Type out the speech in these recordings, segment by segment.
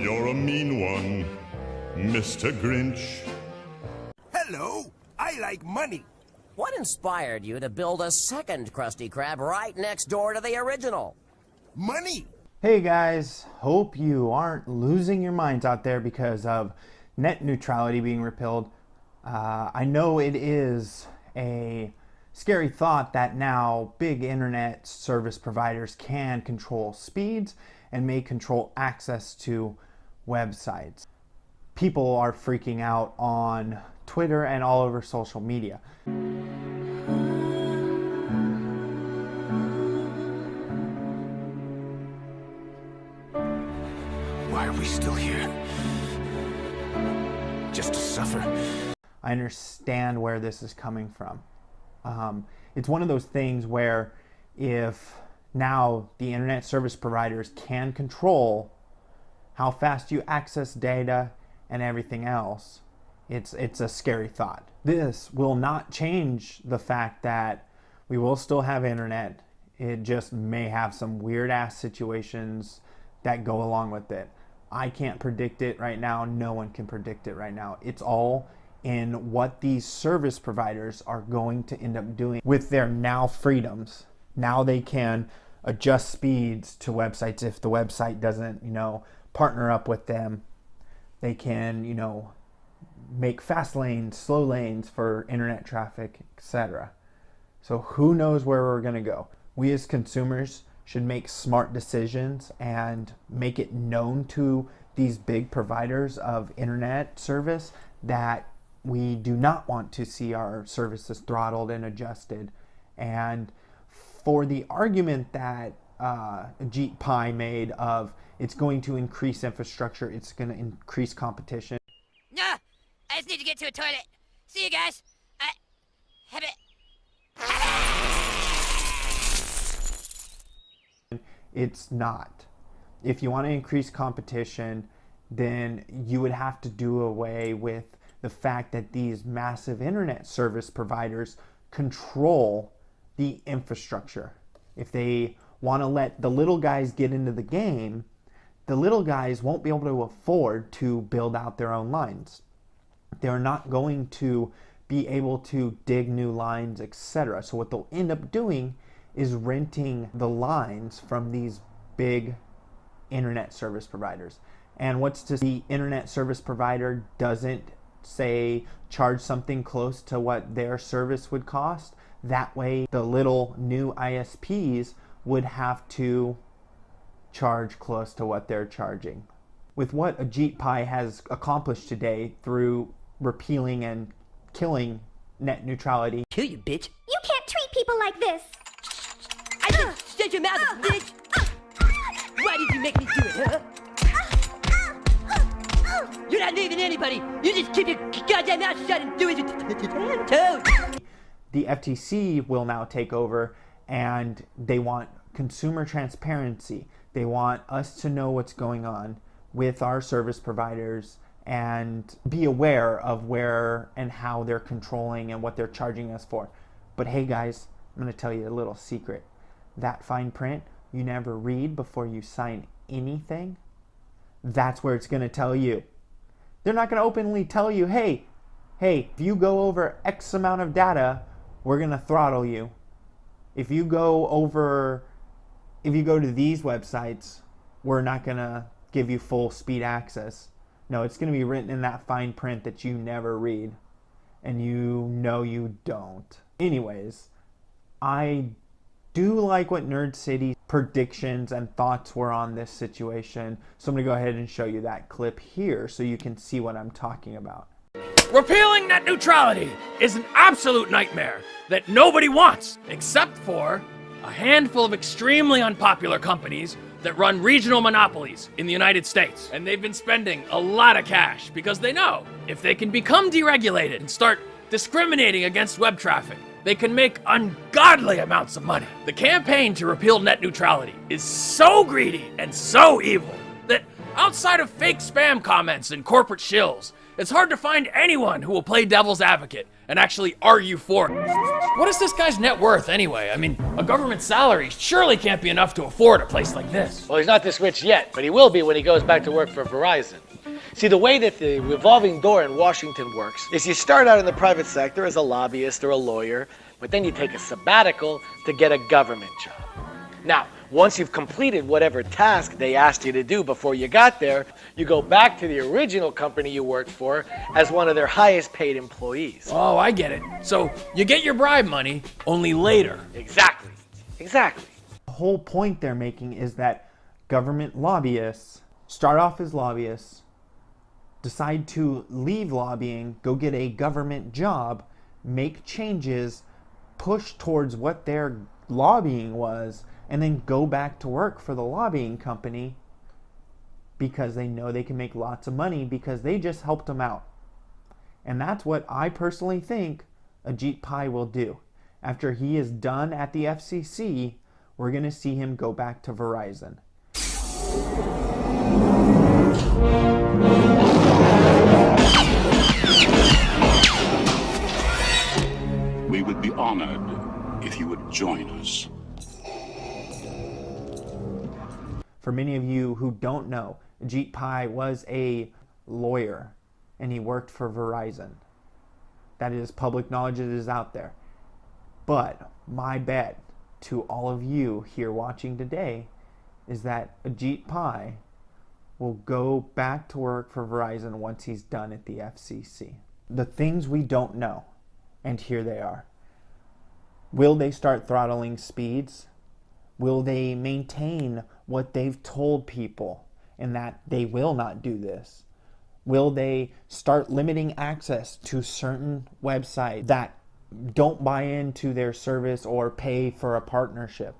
You're a mean one, Mr. Grinch. Hello, I like money. What inspired you to build a second Krusty Krab right next door to the original? Money. Hey guys, hope you aren't losing your minds out there because of net neutrality being repealed. I know it is a scary thought that now big internet service providers can control speeds and may control access to websites. People are freaking out on Twitter and all over social media. Why are we still here? Just to suffer? I understand where this is coming from. It's one of those things where if now the internet service providers can control how fast you access data and everything else, it's a scary thought. This will not change the fact that we will still have internet. It just may have some weird ass situations that go along with it. I can't predict it right now. No one can predict it right now. It's all in what these service providers are going to end up doing with their now freedoms. Now they can adjust speeds to websites if the website doesn't, partner up with them. They can, make fast lanes, slow lanes for internet traffic, etc. So who knows where we're going to go? We as consumers should make smart decisions and make it known to these big providers of internet service that we do not want to see our services throttled and adjusted. And for the argument that Ajit Pai made of it's going to increase infrastructure, it's going to increase competition. No, I just need to get to a toilet. See you guys. Have it. It's not. If you want to increase competition, then you would have to do away with the fact that these massive internet service providers control the infrastructure. If they want to let the little guys get into the game, the little guys won't be able to afford to build out their own lines. They're not going to be able to dig new lines, etc. So what they'll end up doing is renting the lines from these big internet service providers. And what's to the internet service provider doesn't say charge something close to what their service would cost. That way the little new ISPs would have to charge close to what they're charging. With what Ajit Pai has accomplished today through repealing and killing net neutrality. Kill you, bitch. You can't treat people like this. I said shut your mouth, bitch. Why did you make me do it, huh? You're not leaving anybody. You just keep your goddamn mouth shut and do it with your toes. The FCC will now take over, and they want consumer transparency. They want us to know what's going on with our service providers and be aware of where and how they're controlling and what they're charging us for. But hey guys, I'm going to tell you a little secret. That fine print you never read before you sign anything, that's where it's going to tell you. They're not going to openly tell you, hey, if you go over X amount of data, we're going to throttle you. If you go to these websites, we're not going to give you full speed access. No, it's going to be written in that fine print that you never read. And you don't. Anyways, I do like what Nerd City's predictions and thoughts were on this situation. So I'm going to go ahead and show you that clip here so you can see what I'm talking about. Repealing net neutrality is an absolute nightmare that nobody wants, except for a handful of extremely unpopular companies that run regional monopolies in the United States. And they've been spending a lot of cash because they know if they can become deregulated and start discriminating against web traffic, they can make ungodly amounts of money. The campaign to repeal net neutrality is so greedy and so evil that outside of fake spam comments and corporate shills, it's hard to find anyone who will play devil's advocate and actually argue for it. What is this guy's net worth anyway? I mean, a government salary surely can't be enough to afford a place like this. Well, he's not this rich yet, but he will be when he goes back to work for Verizon. See, the way that the revolving door in Washington works is you start out in the private sector as a lobbyist or a lawyer, but then you take a sabbatical to get a government job. Now, once you've completed whatever task they asked you to do before you got there, you go back to the original company you worked for as one of their highest paid employees. Oh, I get it. So you get your bribe money, only later. Exactly. Exactly. The whole point they're making is that government lobbyists start off as lobbyists, decide to leave lobbying, go get a government job, make changes, push towards what their lobbying was, and then go back to work for the lobbying company because they know they can make lots of money because they just helped them out. And that's what I personally think Ajit Pai will do. After he is done at the FCC, we're going to see him go back to Verizon. We would be honored if you would join us. For many of you who don't know, Ajit Pai was a lawyer and he worked for Verizon. That is public knowledge, it is out there. But my bet to all of you here watching today is that Ajit Pai will go back to work for Verizon once he's done at the FCC. The things we don't know, and here they are. Will they start throttling speeds? Will they maintain what they've told people and that they will not do this? Will they start limiting access to certain websites that don't buy into their service or pay for a partnership?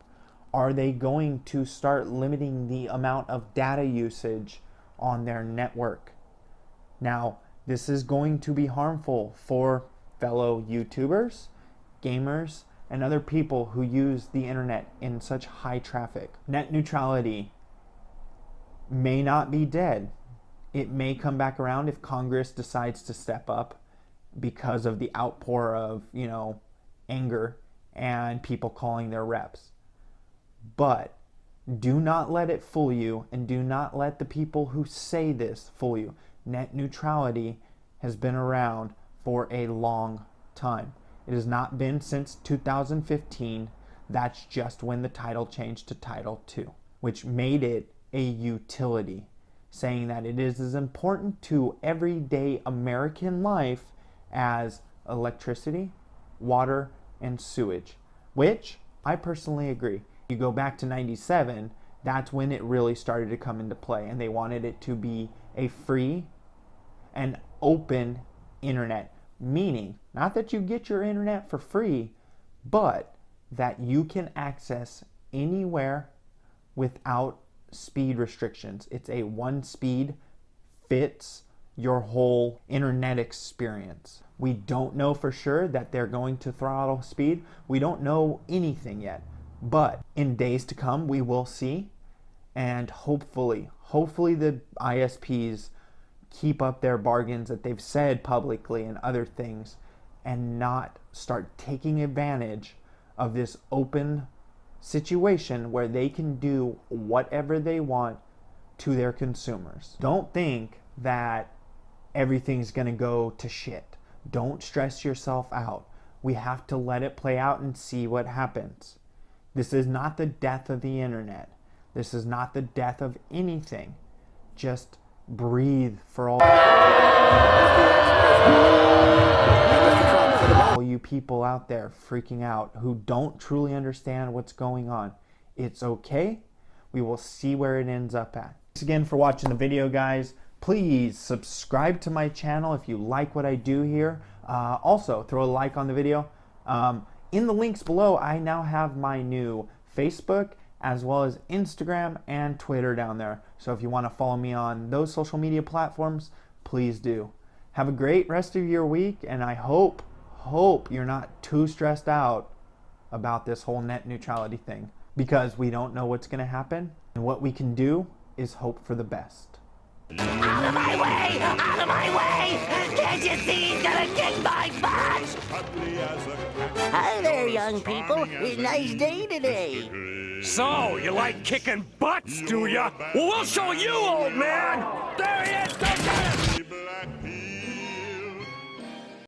Are they going to start limiting the amount of data usage on their network? Now, this is going to be harmful for fellow YouTubers, gamers, and other people who use the internet in such high traffic. Net neutrality may not be dead. It may come back around if Congress decides to step up because of the outpour of, anger and people calling their reps. But do not let it fool you, and do not let the people who say this fool you. Net neutrality has been around for a long time. It has not been since 2015. That's just when the title changed to Title II, which made it a utility, saying that it is as important to everyday American life as electricity, water, and sewage, which I personally agree. You go back to 97, that's when it really started to come into play, and they wanted it to be a free and open internet. Meaning, not that you get your internet for free, but that you can access anywhere without speed restrictions. It's a one speed fits your whole internet experience. We don't know for sure that they're going to throttle speed. We don't know anything yet, but in days to come we will see, and hopefully the ISPs keep up their bargains that they've said publicly and other things, and not start taking advantage of this open situation where they can do whatever they want to their consumers. Don't think that everything's going to go to shit. Don't stress yourself out. We have to let it play out and see what happens. This is not the death of the internet. This is not the death of anything. Just breathe for all you people out there freaking out who don't truly understand what's going on. It's okay. We will see where it ends up at. Thanks again for watching the video, guys. Please subscribe to my channel if you like what I do here. Also, throw a like on the video. In the links below, I now have my new Facebook as well as Instagram and Twitter down there. So if you want to follow me on those social media platforms, please do. Have a great rest of your week, and I hope you're not too stressed out about this whole net neutrality thing, because we don't know what's going to happen, and what we can do is hope for the best. of my way! Out of my way! Can't you see he's gonna kick my butt? Hi there, young people. Nice day today. So, you like kicking butts, do ya? Well, we'll show you, old man! There